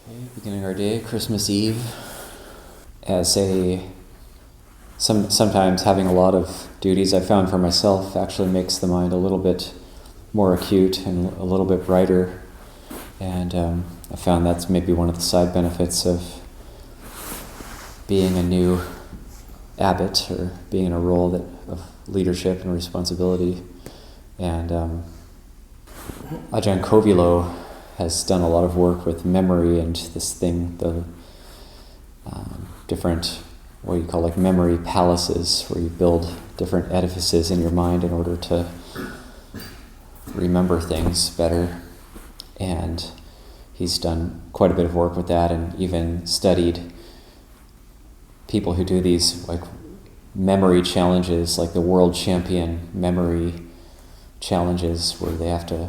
Okay, beginning our day, Christmas Eve. Sometimes having a lot of duties, I found for myself, actually makes the mind a little bit more acute and a little bit brighter. And I found that's maybe one of the side benefits of being a new abbot or being in a role of leadership and responsibility. And Ajahn has done a lot of work with memory and this thing, the different, what you call like memory palaces, where you build different edifices in your mind in order to remember things better. And he's done quite a bit of work with that, and even studied people who do these like memory challenges, like the world champion memory challenges, where they have to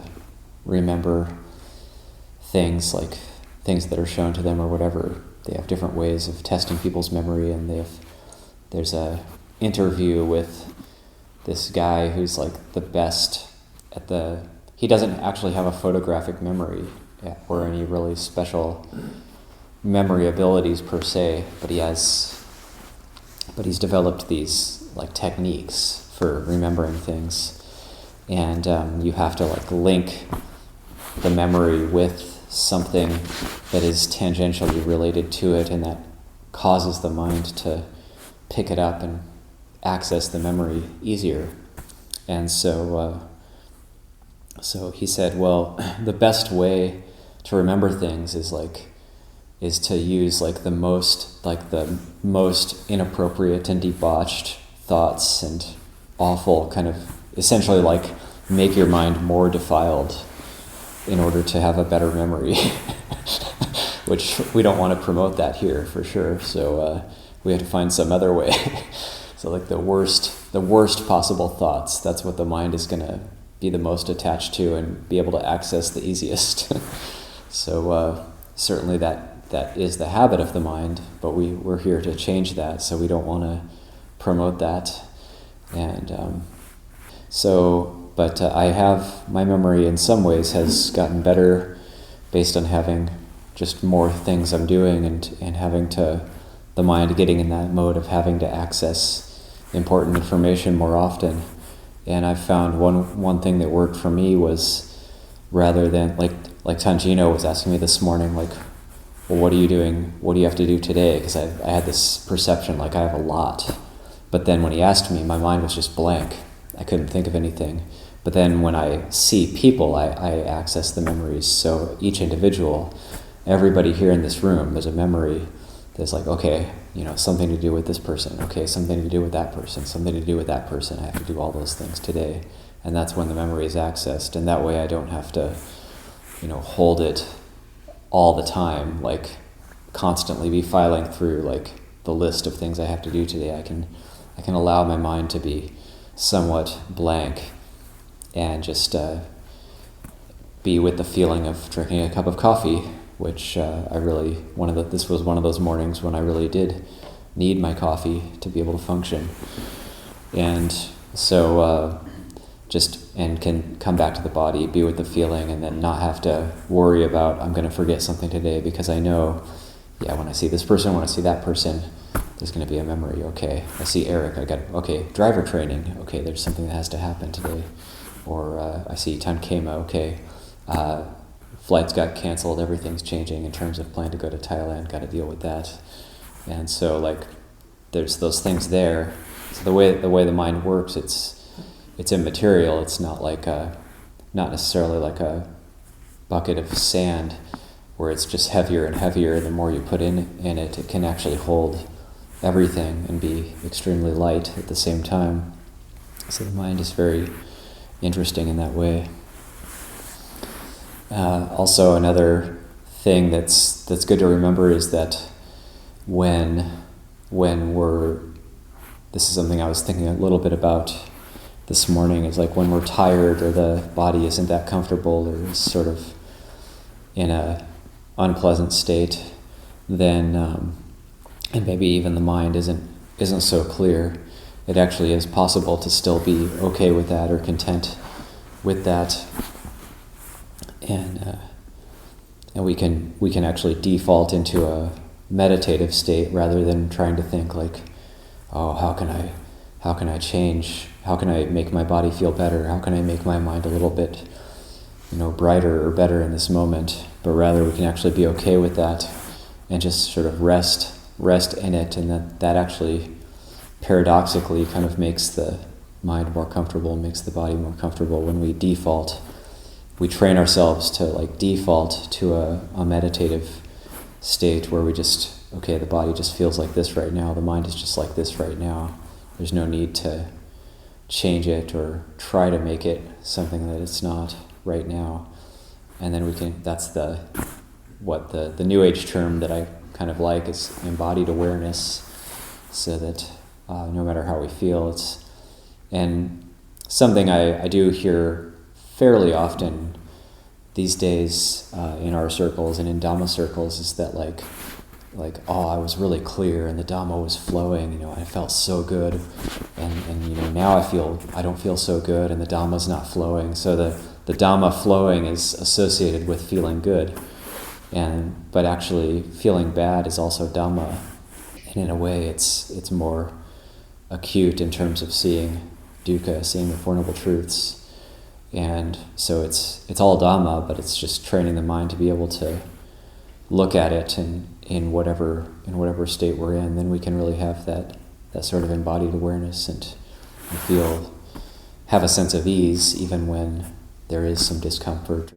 remember things that are shown to them or whatever. They have different ways of testing people's memory, and there's a interview with this guy who's like the best at he doesn't actually have a photographic memory or any really special memory abilities per se, but he's developed these like techniques for remembering things, and you have to like link the memory with something that is tangentially related to it, and that causes the mind to pick it up and access the memory easier. And so he said, well, the best way to remember things is to use the most inappropriate and debauched thoughts and awful kind of, essentially like make your mind more defiled in order to have a better memory, which we don't want to promote that here for sure. So we have to find some other way. So like the worst possible thoughts, that's what the mind is going to be the most attached to and be able to access the easiest. So certainly that is the habit of the mind, but we're here to change that, so we don't want to promote that. And But I have, my memory in some ways has gotten better based on having just more things I'm doing and having the mind getting in that mode of having to access important information more often. And I found one thing that worked for me was, rather than, like Ñāṇiko was asking me this morning, like, well, what are you doing? What do you have to do today? Because I had this perception like I have a lot. But then when he asked me, my mind was just blank. I couldn't think of anything. But then when I see people, I access the memories. So each individual, everybody here in this room, there's a memory that's like, okay, something to do with this person. Okay, something to do with that person. Something to do with that person. I have to do all those things today. And that's when the memory is accessed. And that way I don't have to, hold it all the time, like constantly be filing through like the list of things I have to do today. I can allow my mind to be somewhat blank and just be with the feeling of drinking a cup of coffee, which this was one of those mornings when I really did need my coffee to be able to function. And so and can come back to the body, be with the feeling, and then not have to worry about, I'm going to forget something today, because I know, when I see this person, when I see that person, there's going to be a memory. Okay, I see Eric, driver training, okay, there's something that has to happen today. Or I see Tankema, okay, flights got canceled, everything's changing in terms of plan to go to Thailand, got to deal with that. And so there's those things there. So the way the mind works, it's immaterial. It's not not necessarily like a bucket of sand where it's just heavier and heavier. The more you put in it, it can actually hold everything and be extremely light at the same time. So the mind is very interesting in that way. Also, another thing that's good to remember is that when this is something I was thinking a little bit about this morning, is like when we're tired or the body isn't that comfortable or is sort of in a unpleasant state, then and maybe even the mind isn't so clear, it actually is possible to still be okay with that or content with that, and And we can actually default into a meditative state rather than trying to think like, oh, how can I change? How can I make my body feel better? How can I make my mind a little bit, brighter or better in this moment? But rather we can actually be okay with that and just sort of rest in it, and that actually paradoxically kind of makes the mind more comfortable, makes the body more comfortable when we default. We train ourselves to like default to a meditative state where we just, okay, the body just feels like this right now, the mind is just like this right now. There's no need to change it or try to make it something that it's not right now. And then we can, that's the New Age term that I kind of like is embodied awareness, so that no matter how we feel, and something I do hear fairly often these days in our circles and in Dhamma circles is that like, oh, I was really clear and the Dhamma was flowing, I felt so good, and now I don't feel so good and the Dhamma's not flowing. So the Dhamma flowing is associated with feeling good, but actually feeling bad is also Dhamma, and in a way it's more acute in terms of seeing dukkha, seeing the Four Noble Truths. And so it's all Dhamma, but it's just training the mind to be able to look at it in whatever state we're in. Then we can really have that sort of embodied awareness and have a sense of ease even when there is some discomfort.